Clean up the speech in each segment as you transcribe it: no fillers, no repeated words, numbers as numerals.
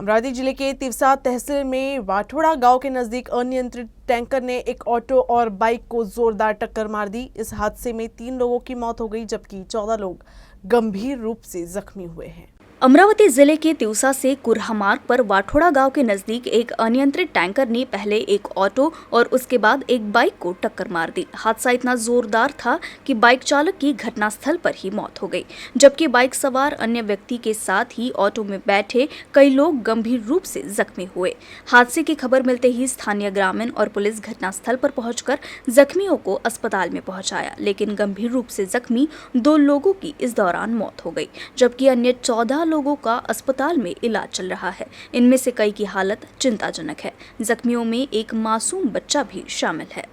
अमरावती जिले के तिवसा तहसील में वाठोड़ा गांव के नजदीक अनियंत्रित टैंकर ने एक ऑटो और बाइक को जोरदार टक्कर मार दी। इस हादसे में 3 लोगों की मौत हो गई, जबकि 14 लोग गंभीर रूप से जख्मी हुए हैं। अमरावती जिले के तिवसा से कुरहा मार्ग पर वाठोड़ा गांव के नजदीक एक अनियंत्रित टैंकर ने पहले एक ऑटो और उसके बाद एक बाइक को टक्कर मार दी। हादसा इतना जोरदार था कि बाइक चालक की घटनास्थल पर ही मौत हो गई, जबकि बाइक सवार अन्य व्यक्ति के साथ ही ऑटो में बैठे कई लोग गंभीर रूप से जख्मी हुए। हादसे की खबर मिलते ही स्थानीय ग्रामीण और पुलिस घटनास्थल पर पहुंचकर जख्मियों को अस्पताल में पहुंचाया, लेकिन गंभीर रूप से जख्मी 2 लोगों की इस दौरान मौत हो गई, जबकि अन्य 14 लोगों का अस्पताल में इलाज चल रहा है। इनमें से कई की हालत चिंताजनक है। जख्मियों में एक मासूम बच्चा भी शामिल है।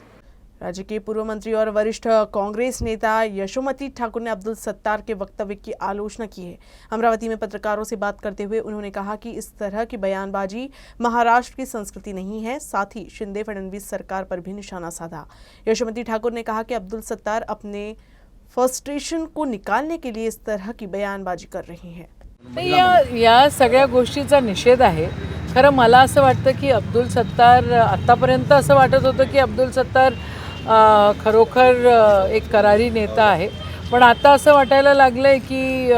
राज्य के पूर्व मंत्री और वरिष्ठ कांग्रेस नेता यशोमती ठाकुर ने अब्दुल सत्तार के वक्तव्य की आलोचना की है। अमरावती में पत्रकारों से बात करते हुए उन्होंने कहा कि इस तरह की बयानबाजी महाराष्ट्र की संस्कृति नहीं है। साथ ही शिंदे फडणवीस सरकार पर भी निशाना साधा। यशोमती ठाकुर ने कहा कि अब्दुल सत्तार अपने फ्रस्ट्रेशन को निकालने के लिए इस तरह की बयानबाजी कर रही हैं। या सगळ्या गोष्टीचा निषेध आहे। खरं मला असं वाटतं की अब्दुल सत्तार, आतापर्यंत असं वाटत होतं की अब्दुल सत्तार खरोखर एक करारी नेता आहे, पण आता असं वाटायला लागलंय की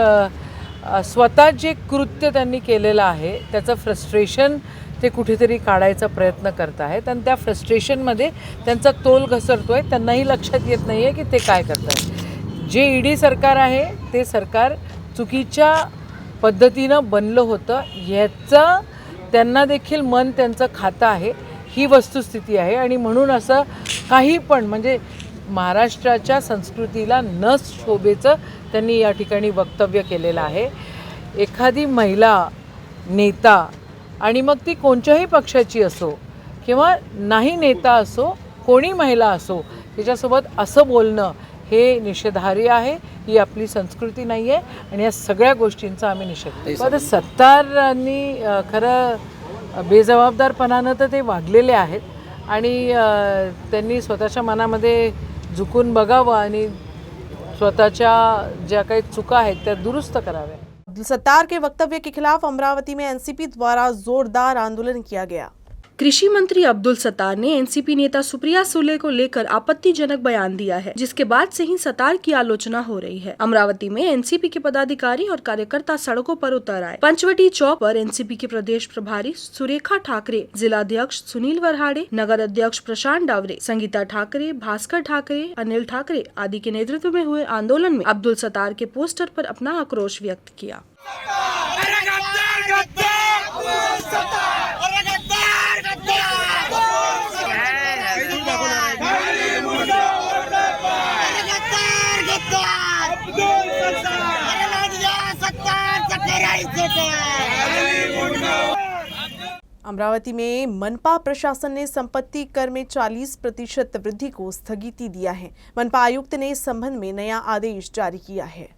स्वतः जे कृत्य त्यांनी केलेलं आहे त्याचं फ्रस्ट्रेशन ते कुठेतरी काढायचा प्रयत्न करत आहेत आणि त्या फ्रस्ट्रेशनमध्ये त्यांचा तोल घसरतोय। त्यांनाही लक्षात येत नाही आहे की ते काय करतात। जे ईडी सरकार आहे ते सरकार चुकीच्या पद्धतीनं बनलं होतं, याचं त्यांना देखील मन त्यांचं खातं आहे, ही वस्तुस्थिती आहे। आणि म्हणून असं काही पण म्हणजे महाराष्ट्राच्या संस्कृतीला न शोभेचं त्यांनी या ठिकाणी वक्तव्य केलेलं आहे। एखादी महिला नेता आणि मग ती कोणत्याही पक्षाची असो किंवा नाही नेता असो, कोणी महिला असो, त्याच्यासोबत असं बोलणं हे निषेधार्ह आहे। ही आपली संस्कृती नाही आहे आणि या सगळ्या गोष्टींचा आम्ही निषेध करतो। सत्तारांनी खरं बेजबाबदारपणानं तर ते वागलेले आहेत आणि त्यांनी स्वतःच्या मनामध्ये झुकून बघावं आणि स्वतःच्या ज्या काही चुका आहेत त्या दुरुस्त कराव्या। अब्दुल सत्तार के वक्तव्य के खिलाफ अमरावती में एनसीपी द्वारा जोरदार आंदोलन किया गया। कृषि मंत्री अब्दुल सत्तार ने एनसीपी नेता सुप्रिया सुले को लेकर आपत्तिजनक बयान दिया है, जिसके बाद से ही सत्तार की आलोचना हो रही है। अमरावती में एनसीपी के पदाधिकारी और कार्यकर्ता सड़कों पर उतर आए। पंचवटी चौक पर एनसीपी के प्रदेश प्रभारी सुरेखा ठाकरे, जिलाध्यक्ष सुनील वरहाड़े, नगर अध्यक्ष प्रशांत डावरे, संगीता ठाकरे, भास्कर ठाकरे, अनिल ठाकरे आदि के नेतृत्व में हुए आंदोलन में अब्दुल सत्तार के पोस्टर पर अपना आक्रोश व्यक्त किया। अमरावती में मनपा प्रशासन ने संपत्ति कर में 40% वृद्धि को स्थगिति दिया है। मनपा आयुक्त ने इस संबंध में नया आदेश जारी किया है।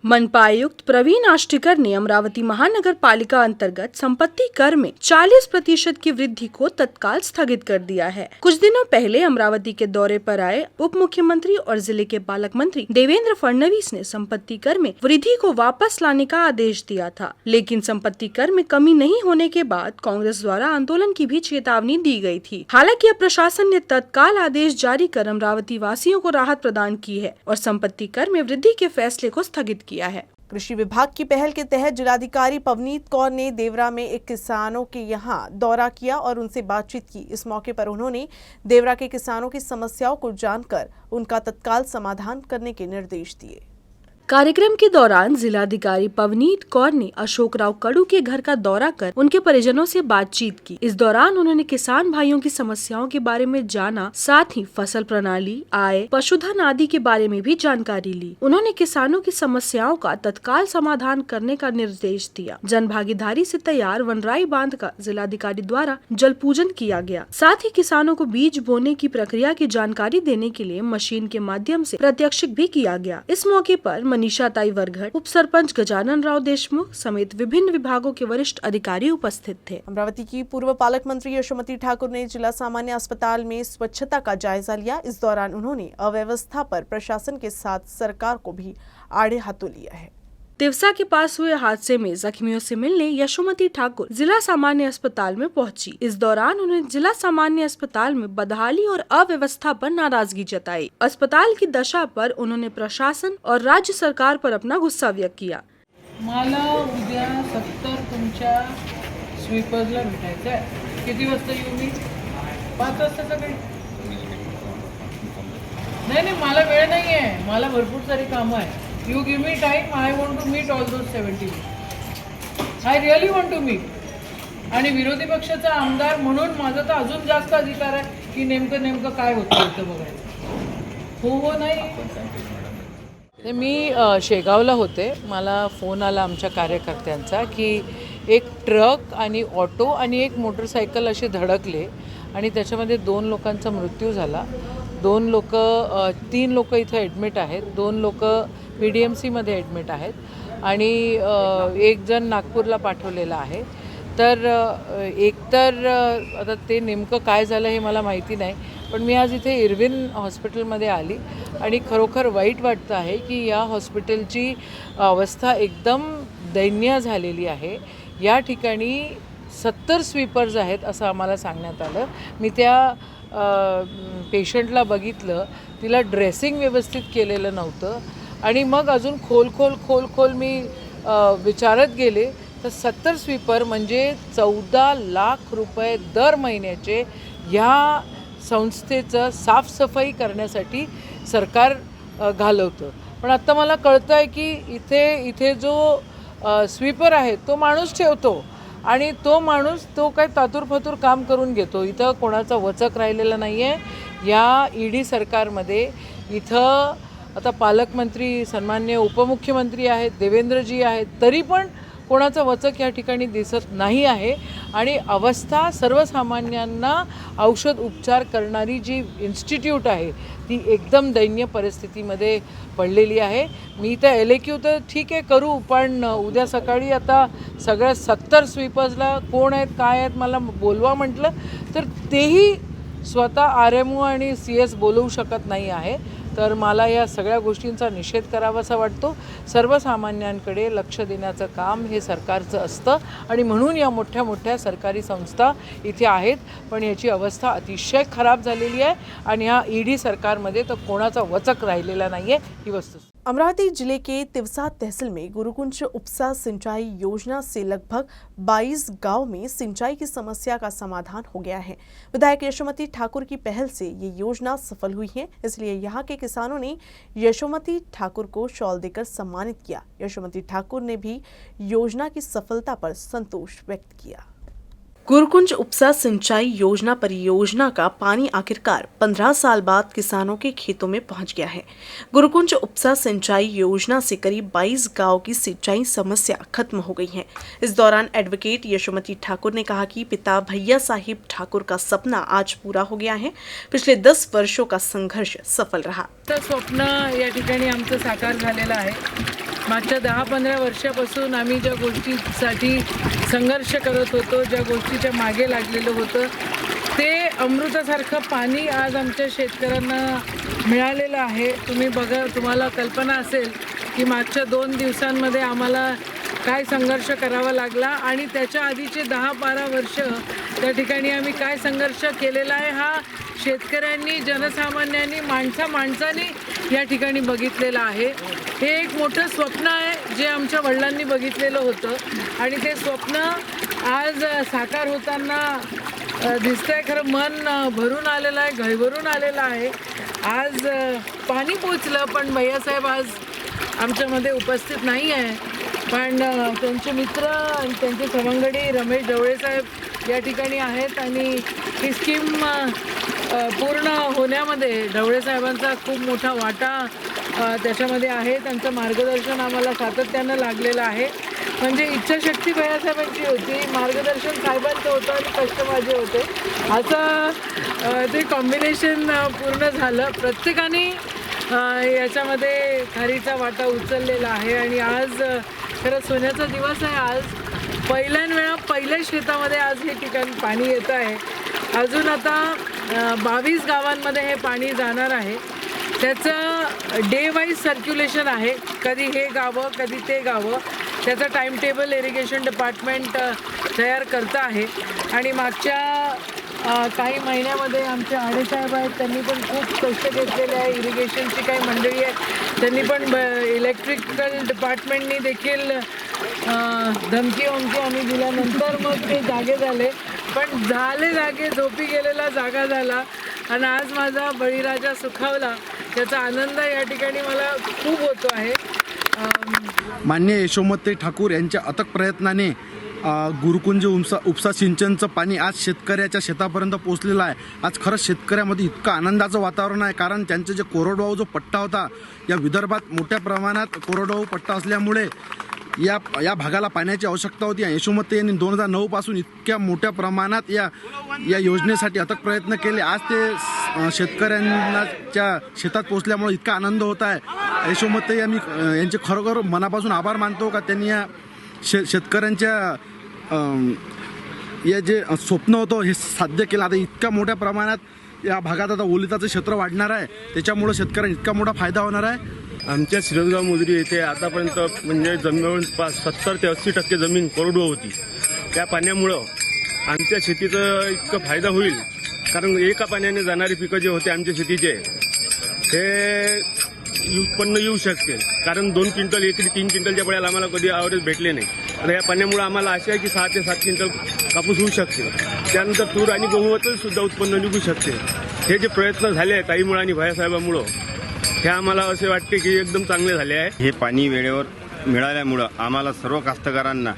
मनपा आयुक्त प्रवीण आष्टीकर ने अमरावती महानगर पालिका अंतर्गत संपत्ति कर में 40% की वृद्धि को तत्काल स्थगित कर दिया है। कुछ दिनों पहले अमरावती के दौरे पर आए उप मुख्यमंत्री और जिले के पालक मंत्री देवेंद्र फडणवीस ने संपत्ति कर में वृद्धि को वापस लाने का आदेश दिया था, लेकिन संपत्ति कर में कमी नहीं होने के बाद कांग्रेस द्वारा आंदोलन की भी चेतावनी दी गई थी। हालांकि अब प्रशासन ने तत्काल आदेश जारी कर अमरावती वासियों को राहत प्रदान की है और संपत्ति कर में वृद्धि के फैसले को स्थगित किया है। कृषि विभाग की पहल के तहत जिलाधिकारी पवनीत कौर ने देवरा में एक किसानों के यहां दौरा किया और उनसे बातचीत की। इस मौके पर उन्होंने देवरा के किसानों की समस्याओं को जानकर उनका तत्काल समाधान करने के निर्देश दिए। कार्यक्रम के दौरान जिलाधिकारी पवनीत कौर ने अशोक राव कड़ू के घर का दौरा कर उनके परिजनों से बातचीत की। इस दौरान उन्होंने किसान भाइयों की समस्याओं के बारे में जाना, साथ ही फसल प्रणाली, आय, पशुधन आदि के बारे में भी जानकारी ली। उन्होंने किसानों की समस्याओं का तत्काल समाधान करने का निर्देश दिया। जन भागीदारी से तैयार वनराई बांध का जिलाधिकारी द्वारा जल पूजन किया गया। साथ ही किसानों को बीज बोने की प्रक्रिया की जानकारी देने के लिए मशीन के माध्यम से प्रत्यक्षिक भी किया गया। इस मौके पर मनीषा ताई वरघट, उप सरपंच गजानन राव देशमुख समेत विभिन्न विभागों के वरिष्ठ अधिकारी उपस्थित थे। अमरावती की पूर्व पालक मंत्री यशोमती ठाकुर ने जिला सामान्य अस्पताल में स्वच्छता का जायजा लिया। इस दौरान उन्होंने अव्यवस्था पर प्रशासन के साथ सरकार को भी आड़े हाथों लिया है। तिवसा के पास हुए हादसे में जख्मियों से मिलने यशोमती ठाकुर जिला सामान्य अस्पताल में पहुंची। इस दौरान उन्होंने जिला सामान्य अस्पताल में बदहाली और अव्यवस्था पर नाराजगी जताई। अस्पताल की दशा पर उन्होंने प्रशासन और राज्य सरकार पर अपना गुस्सा व्यक्त किया। मला उद्या 70 तुमच्या स्वीपर्सला भेटायचं आहे. किती वाजता येऊ मी? 5 वाजता सकाळी. नाही मला वेळ नाही आहे, मला भरपूर सारी कामं आहे. You give me time, I want to meet all those 70. I really want to meet. आणि विरोधी पक्षाचा आमदार म्हणून माझा तर अजून जास्त अधिकार आहे की नेमकं काय होतं इथं बघायचं. हो नाही. मी शेगावला होते. मला फोन आला आमच्या कार्यकर्त्यांचा की एक ट्रक आणि ऑटो आणि एक मोटरसायकल असे धडकले आणि त्याच्यामध्ये 2 लोकांचा मृत्यू झाला. 3 लोक इथं ॲडमिट आहेत. 2 लोक PDMCमध्ये ॲडमिट आहेत आणि एक जण नागपूरला पाठवलेला आहे. तर एकतर आता ते नेमकं काय झालं हे मला माहिती नाही, पण मी आज इथे इरविन हॉस्पिटलमध्ये आली आणि खरोखर वाईट वाटतं आहे की या हॉस्पिटलची अवस्था एकदम दयनीय झालेली आहे. या ठिकाणी 70 स्वीपर्स आहेत असं आम्हाला सांगण्यात आलं. मी त्या पेशंटला बघितलं, तिला ड्रेसिंग व्यवस्थित केलेलं नव्हतं आणि मग अजून खोल मी विचारत गेले तर 70 स्वीपर म्हणजे 14 लाख रुपये दर महिन्याचे ह्या संस्थेचं साफसफाई करण्यासाठी सरकार घालवतं. पण आत्ता मला कळतं आहे की इथे जो स्वीपर आहे तो माणूस ठेवतो आणि तो माणूस काय तातूरफातूर काम करून घेतो. इथं कोणाचा वचक राहिलेला नाही आहे. या ED सरकारमध्ये इथं आता पालकमंत्री सन्माननीय उपमुख्यमंत्री आहेत, देवेंद्रजी आहेत, तरी पण कोणाचा वचक या ठिकाणी दिसत नाही आहे. आणि अवस्था सर्वसामान्यांना औषध उपचार करणारी जी इन्स्टिट्यूट आहे ती एकदम दयनीय परिस्थितीमध्ये पडलेली आहे. मी तर LAQ तर ठीक आहे करू, पण उद्या सकाळी आता सगळ्या 70 स्वीपर्सला कोण आहेत काय आहेत मला बोलवा म्हटलं तर तेही स्वतः RMO आणि CS बोलवू शकत नाही आहे. तर मला या सगळ्या गोष्टींचा निषेध करावासा वाटतो. सर्वसामान्यांकडे लक्ष देण्याचं काम हे सरकारचं असतं आणि म्हणून या मोठ्या सरकारी संस्था इथे आहेत. पण याची अवस्था अतिशय खराब झालेली आहे आणि ह्या ED सरकारमध्ये तर कोणाचा वचक राहिलेला नाही आहे ही वस्तू. अमरावती जिले के तिवसा तहसील में गुरुकुंज उपसा सिंचाई योजना से लगभग 22 गांव में सिंचाई की समस्या का समाधान हो गया है। विधायक यशोमती ठाकुर की पहल से ये योजना सफल हुई है, इसलिए यहाँ के किसानों ने यशोमती ठाकुर को शॉल देकर सम्मानित किया। यशोमती ठाकुर ने भी योजना की सफलता पर संतोष व्यक्त किया। गुरुकुंज उपसा सिंचाई योजना परियोजना का पानी आखिरकार 15 साल बाद किसानों के खेतों में पहुंच गया है। गुरुकुंज उपसा सिंचाई योजना से करीब 22 गांव की सिंचाई समस्या खत्म हो गई है। इस दौरान एडवोकेट यशोमती ठाकुर ने कहा कि पिता भैया साहिब ठाकुर का सपना आज पूरा हो गया है। पिछले 10 वर्षों का संघर्ष सफल रहा। स्वप्न या ठिकाणी आमचं साकार झालेलं आहे। मागच्या 10-15 वर्षापासून आम्ही ज्या गोष्टीसाठी संघर्ष करत होतो, ज्या गोष्टीच्या मागे लागलेलं होतं, ते अमृतासारखं पाणी आज आमच्या शेतकऱ्यांना मिळालेलं आहे। तुम्ही बघा, तुम्हाला कल्पना असेल की मागच्या 2 दिवसांमध्ये आम्हाला काय संघर्ष करावा लागला आणि त्याच्या आधीचे 10-12 वर्ष त्या ठिकाणी आम्ही काय संघर्ष केलेला आहे हा शेतकऱ्यांनी, जनसामान्यांनी, माणसांनी या ठिकाणी बघितलेलं आहे। हे एक मोठं स्वप्न आहे जे आमच्या वडिलांनी बघितलेलं होतं आणि ते स्वप्न आज साकार होताना दिसतंय। खरं मन भरून आलेलं आहे, घळभरून आलेलं आहे। आज पाणी पोचलं, पण भैयासाहेब आज आमच्यामध्ये उपस्थित नाही आहे, पण त्यांचे मित्र आणि त्यांचे सवंगडी रमेश ढवळे साहेब या ठिकाणी आहेत आणि ही स्कीम पूर्ण होण्यामध्ये ढवळे साहेबांचा खूप मोठा वाटा त्याच्यामध्ये आहे। त्यांचं मार्गदर्शन आम्हाला सातत्यानं लागलेलं आहे। म्हणजे इच्छाशक्ती भैयासाहेबांची होती, मार्गदर्शन साहेबांचं होतं आणि कष्ट माझे होते, असं ते कॉम्बिनेशन पूर्ण झालं। प्रत्येकाने याच्यामध्ये खारीचा वाटा उचललेला आहे आणि आज खरं सोन्याचा दिवस आहे। आज पहिल्या शेतामध्ये आज हे ठिकाण पाणी येतं आहे। अजून आता 22 गावांमध्ये हे पाणी जाणार आहे। त्याचं डे वाईज सर्क्युलेशन आहे, कधी हे गावं कधी ते गावं. त्याचं टाईम टेबल इरिगेशन डिपार्टमेंट तयार करतं आहे. आणि मागच्या काही महिन्यामध्ये आमचे आडेसाहेब आहेत, त्यांनी पण खूप कष्ट घेतलेले आहे. इरिगेशनची काही मंडळी आहेत, त्यांनी पण इलेक्ट्रिकल डिपार्टमेंटनी देखील धमकी आम्ही दिल्यानंतर मग ते जागे झाले. पण जागे झोपी गेलेला जागा झाला आणि आज माझा बळीराजा सुखावला. त्याचा आनंद या ठिकाणी मला खूप होतो आहे. माननीय यशोमती ठाकूर यांच्या अथक प्रयत्नाने गुरुकुंज उपसा सिंचनचं पाणी आज शेतकऱ्याच्या शेतापर्यंत पोहोचलेलं आहे. आज खरंच शेतकऱ्यामध्ये इतकं आनंदाचं वातावरण आहे, कारण त्यांचं जे कोरडवाहू जो पट्टा होता, या विदर्भात मोठ्या प्रमाणात कोरडवाहू पट्टा असल्यामुळे या भागाला पाण्याची आवश्यकता होती. यशोमती यांनी 2009 पासून इतक्या मोठ्या प्रमाणात या योजनेसाठी अथक प्रयत्न केले. आज ते शेतकऱ्यांच्या शेतात पोहोचल्यामुळे इतका आनंद होत आहे. यशोमती यांचे खरोखर मनापासून आभार मानतो का त्यांनी या शेतकऱ्यांच्या हे जे स्वप्न होतं हे साध्य केलं. आता इतक्या मोठ्या प्रमाणात या भागात आता ओलिताचं क्षेत्र वाढणार आहे, त्याच्यामुळं शेतकऱ्यांना इतका मोठा फायदा होणार आहे. आमच्या सिरसगाव मुजरी येथे आतापर्यंत म्हणजे जवळपास 70 ते 80% जमीन कोरडवाहू होती. त्या पाण्यामुळं आमच्या शेतीचं इतकं फायदा होईल, कारण एका पाण्याने जाणारी पिकं जे होते आमच्या शेतीचे हे उत्पन्न येऊ शकते. कारण 2 क्विंटल एकरी 3 क्विंटलच्या पड्याला आम्हाला कधी ॲव्हरेज भेटले नाही. आता या पाण्यामुळं आम्हाला आशा आहे की 6 ते 7 क्विंटल कापूस होऊ शकते. त्यानंतर तूर आणि गहूचं सुद्धा उत्पन्न निघू शकते. हे जे प्रयत्न झाले आहेत ताईमुळं आणि भायासाहेबांमुळं, हे आम्हाला असे वाटते की एकदम चांगले झाले आहे. हे पाणी वेळेवर मिळाल्यामुळं आम्हाला सर्व कास्तकारांना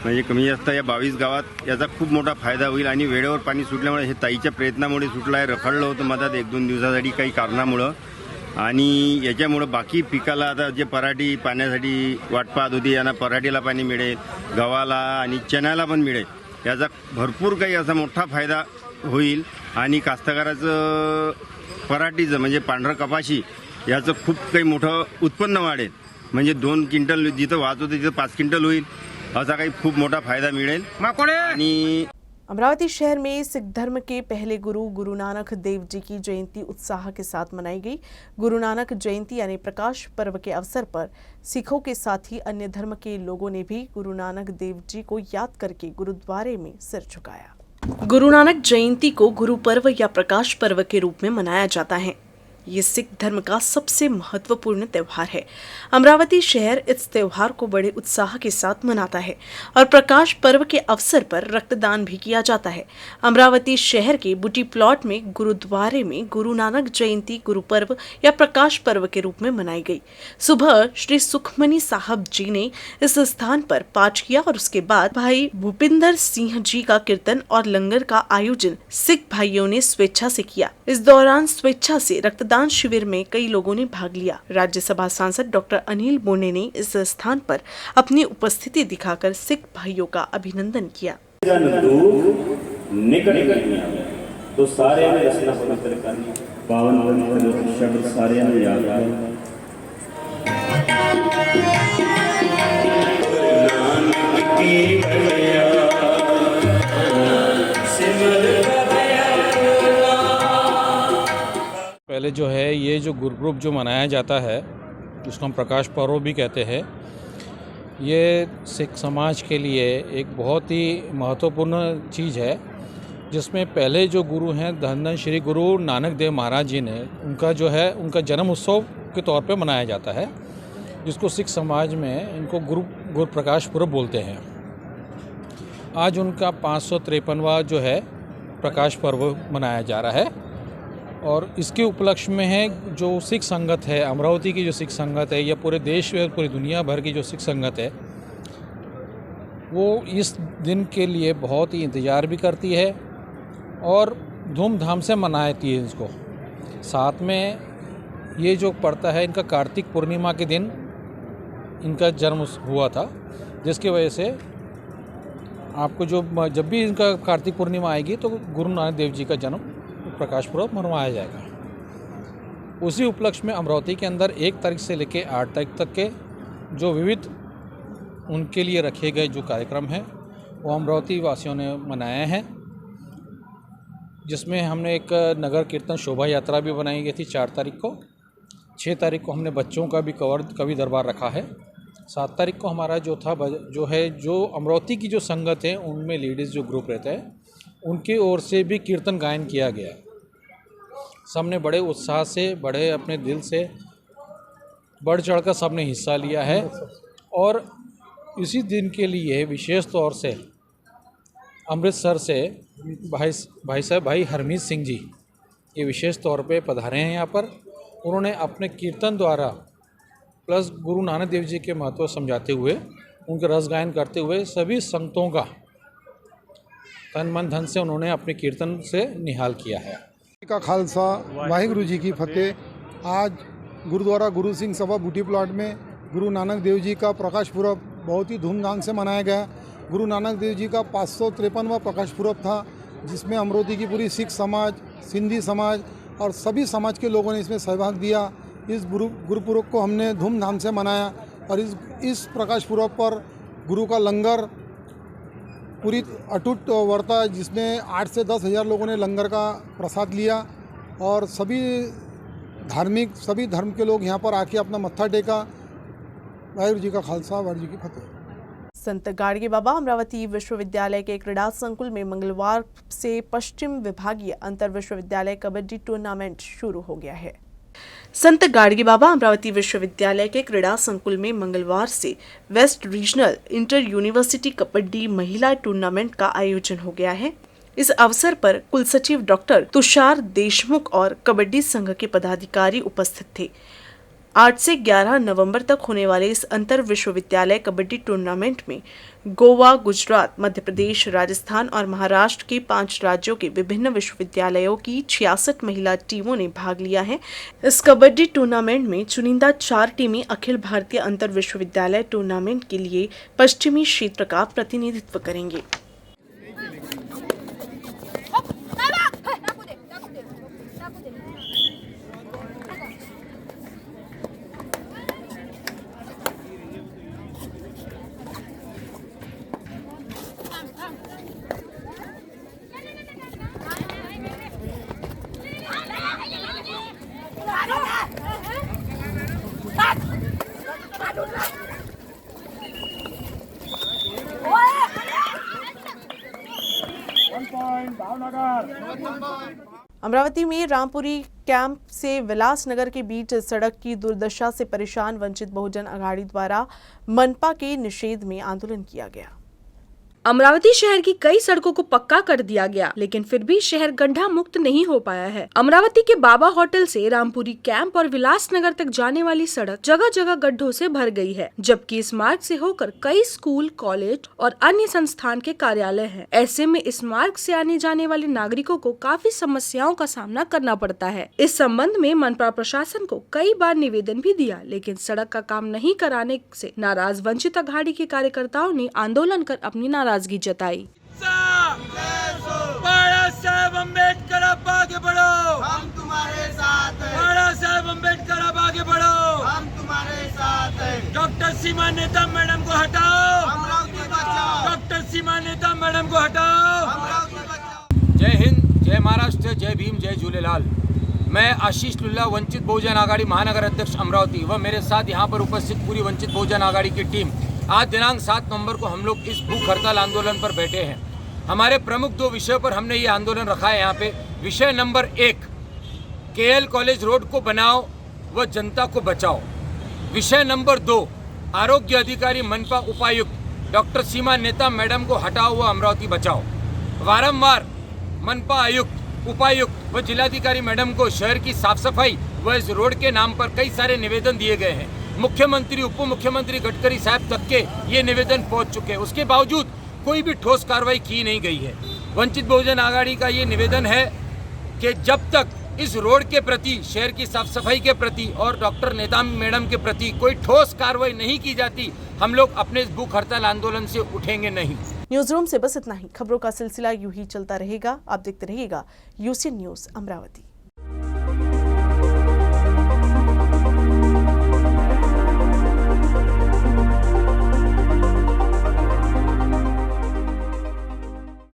म्हणजे कमी जास्त या 22 गावात याचा खूप मोठा फायदा होईल. आणि वेळेवर पाणी सुटल्यामुळे हे ताईच्या प्रयत्नामुळे सुटलं आहे. रखडलं होतं मधात 1-2 दिवसासाठी काही कारणामुळं, आणि याच्यामुळं बाकी पिकाला आता जे पराठी पाण्यासाठी वाट पाहत होती, यांना पराठीला पाणी मिळेल, गव्हाला आणि चण्याला पण मिळेल. याचा भरपूर काही असा मोठा फायदा होईल. आणि कास्तकाराचं पराठीचं म्हणजे पांढरं कपाशी याचं खूप काही मोठं उत्पन्न वाढेल. म्हणजे 2 क्विंटल जिथं वाहत होतं तिथं 5 क्विंटल होईल, असा काही खूप मोठा फायदा मिळेल. आणि अमरावती शहर में सिख धर्म के पहले गुरु नानक देव जी की जयंती उत्साह के साथ मनाई गई। गुरु नानक जयंती यानी प्रकाश पर्व के अवसर पर सिखों के साथ ही अन्य धर्म के लोगों ने भी गुरु नानक देव जी को याद करके गुरुद्वारे में सिर झुकाया। गुरु नानक जयंती को गुरु पर्व या प्रकाश पर्व के रूप में मनाया जाता है। ये सिख धर्म का सबसे महत्वपूर्ण त्यौहार है। अमरावती शहर इस त्यौहार को बड़े उत्साह के साथ मनाता है और प्रकाश पर्व के अवसर पर रक्तदान भी किया जाता है। अमरावती शहर के बुटी प्लॉट में गुरुद्वारे में गुरु नानक जयंती गुरु पर्व या प्रकाश पर्व के रूप में मनाई गई। सुबह श्री सुखमनी साहब जी ने इस स्थान पर पाठ किया और उसके बाद भाई भूपिंदर सिंह जी का कीर्तन और लंगर का आयोजन सिख भाइयों ने स्वेच्छा से किया। इस दौरान स्वेच्छा से रक्तदान शिविर में कई लोगों ने भाग लिया। राज्यसभा सांसद डॉक्टर अनिल बोने ने इस स्थान पर अपनी उपस्थिति दिखाकर सिख भाइयों का अभिनंदन किया। तो सारे में रचना पवित्र करनी पावन पवित्र शब्द सारे में याद आए। पहले जो है ये जो गुरुपूर्व जो मनाया जाता है उसको हम प्रकाश पर्व भी कहते हैं। ये सिख समाज के लिए एक बहुत ही महत्वपूर्ण चीज़ है, जिसमें पहले जो गुरु हैं धन श्री गुरु नानक देव महाराज जी ने उनका जो है उनका जन्म उत्सव के तौर पे मनाया जाता है, जिसको सिख समाज में इनको गुरु प्रकाश पर्व बोलते हैं। आज उनका 553वां जो है प्रकाश पर्व मनाया जा रहा है और इसके उपलक्ष्य में है जो सिख संगत है, अमरावती की जो सिख संगत है या पूरे देश में पूरी दुनिया भर की जो सिख संगत है वो इस दिन के लिए बहुत ही इंतज़ार भी करती है और धूमधाम से मनाती है इसको। साथ में ये जो पड़ता है इनका कार्तिक पूर्णिमा के दिन इनका जन्म हुआ था, जिसकी वजह से आपको जब भी इनका कार्तिक पूर्णिमा आएगी तो गुरु नानक देव जी का जन्म प्रकाश पर्व मनवाया जाएगा। उसी उपलक्ष्य में अमरावती के अंदर 1 तारीख से लेकर 8 तारीख तक के जो विविध उनके लिए रखे गए जो कार्यक्रम हैं वो अमरावती वासियों ने मनाए हैं, जिसमें हमने एक नगर कीर्तन शोभा यात्रा भी बनाई गई थी 4 तारीख को 6 तारीख को हमने बच्चों का भी कवि दरबार रखा है। 7 तारीख को हमारा जो अमरावती की जो संगत है उनमें लेडीज़ जो ग्रुप रहता है उनकी ओर से भी कीर्तन गायन किया गया। सबने बड़े उत्साह से, बड़े अपने दिल से बढ़ चढ़ कर सबने हिस्सा लिया है। और इसी दिन के लिए विशेष तौर से अमृतसर से भाई हरमीत सिंह जी ये विशेष तौर पे पधारे हैं यहाँ पर। उन्होंने अपने कीर्तन द्वारा प्लस गुरु नानक देव जी के महत्व समझाते हुए, उनके रस गायन करते हुए सभी संगतों का तन मन धन से उन्होंने अपने कीर्तन से निहाल किया है। का खालसा वाहिगुरु जी की फतेह। आज गुरुद्वारा गुरु सिंह सभा बूटी प्लाट में गुरु नानक देव जी का प्रकाश पुरब बहुत ही धूमधाम से मनाया गया। गुरु नानक देव जी का 553वां प्रकाश पुरब था, जिसमें अमरावती की पूरी सिख समाज, सिंधी समाज और सभी समाज के लोगों ने इसमें सहभाग दिया। इस गुरुपुरब को हमने धूमधाम से मनाया और इस प्रकाश पुरब पर गुरु का लंगर पूरी अटूट वर्ता, जिसमें 8 से 10 हज़ार लोगों ने लंगर का प्रसाद लिया और सभी धर्म के लोग यहाँ पर आके अपना मत्था टेका। वाहिगुरू जी का खालसा, वाहिगुरू जी की फतेह। संत गाडगे बाबा अमरावती विश्वविद्यालय के क्रीड़ा संकुल में मंगलवार से पश्चिम विभागीय अंतर विश्वविद्यालय कबड्डी टूर्नामेंट शुरू हो गया है। संत गाडगे बाबा अमरावती विश्वविद्यालय के क्रीड़ा संकुल में मंगलवार से west regional inter university kabaddi महिला टूर्नामेंट का आयोजन हो गया है। इस अवसर पर कुलसचिव डॉक्टर तुषार देशमुख और कबड्डी संघ के पदाधिकारी उपस्थित थे। 8 से 11 नवंबर तक होने वाले इस अंतर विश्वविद्यालय कबड्डी टूर्नामेंट में गोवा, गुजरात, मध्य प्रदेश, राजस्थान और महाराष्ट्र के 5 राज्यों के विभिन्न विश्वविद्यालयों की 66 महिला टीमों ने भाग लिया है। इस कबड्डी टूर्नामेंट में चुनिंदा 4 टीमें अखिल भारतीय अंतर विश्वविद्यालय टूर्नामेंट के लिए पश्चिमी क्षेत्र का प्रतिनिधित्व करेंगे। अमरावती में रामपुरी कैंप से विलासनगर के बीच सड़क की दुर्दशा से परेशान वंचित बहुजन अघाड़ी द्वारा मनपा के निषेध में आंदोलन किया गया। अमरावती शहर की कई सड़कों को पक्का कर दिया गया, लेकिन फिर भी शहर गड्ढा मुक्त नहीं हो पाया है। अमरावती के बाबा होटल से रामपुरी कैंप और विलासनगर तक जाने वाली सड़क जगह जगह गड्ढों से भर गई है, जबकि इस मार्ग से होकर कई स्कूल, कॉलेज और अन्य संस्थान के कार्यालय हैं। ऐसे में इस मार्ग से आने जाने वाले नागरिकों को काफी समस्याओं का सामना करना पड़ता है। इस संबंध में मनपा प्रशासन को कई बार निवेदन भी दिया, लेकिन सड़क का काम नहीं कराने से नाराज वंचित अघाड़ी के कार्यकर्ताओं ने आंदोलन कर अपनी नाराजगी जताई। बाबा साहब अम्बेडकर आप आगे बढ़ो, हम तुम्हारे साथ हैं। बाबा साहब अम्बेडकर आप आगे बढ़ो, हम तुम्हारे साथ हैं। डॉक्टर सीमा नेता मैडम को हटाओ, अमरावती बचाओ। डॉक्टर सीमा नेता मैडम को हटाओ, अमरावती बचाओ। जय हिंद, जय महाराष्ट्र, जय भीम, जय झूलेलाल। मैं आशीष लुल्ला, वंचित बहुजन आघाड़ी महानगर अध्यक्ष अमरावती, व मेरे साथ यहाँ पर उपस्थित पूरी वंचित बहुजन आघाड़ी की टीम आज दिनांक 7 नवंबर को हम लोग इस भूख हड़ताल आंदोलन पर बैठे हैं। हमारे प्रमुख 2 विषयों पर हमने ये आंदोलन रखा है यहाँ पे। विषय नंबर 1, केएल कॉलेज रोड को बनाओ व जनता को बचाओ। विषय नंबर 2, आरोग्य अधिकारी मनपा उपायुक्त डॉक्टर सीमा नेता मैडम को हटाओ व अमरावती बचाओ। वारंवार मनपा आयुक्त, उपायुक्त व जिलाधिकारी मैडम को शहर की साफ सफाई व इस रोड के नाम पर कई सारे निवेदन दिए गए हैं। मुख्यमंत्री, उप मुख्यमंत्री गडकरी साहब तक के ये निवेदन पहुंच चुके हैं, उसके बावजूद कोई भी ठोस कार्रवाई की नहीं गई है। वंचित बहुजन आघाड़ी का ये निवेदन है कि जब तक इस रोड के प्रति, शहर की साफ सफाई के प्रति और डॉक्टर नेता मैडम के प्रति कोई ठोस कार्रवाई नहीं की जाती, हम लोग अपने इस भूख हड़ताल आंदोलन से उठेंगे नहीं। न्यूज रूम से बस इतना ही। खबरों का सिलसिला यूं ही चलता रहेगा। आप देखते रहिएगा यूसी न्यूज अमरावती।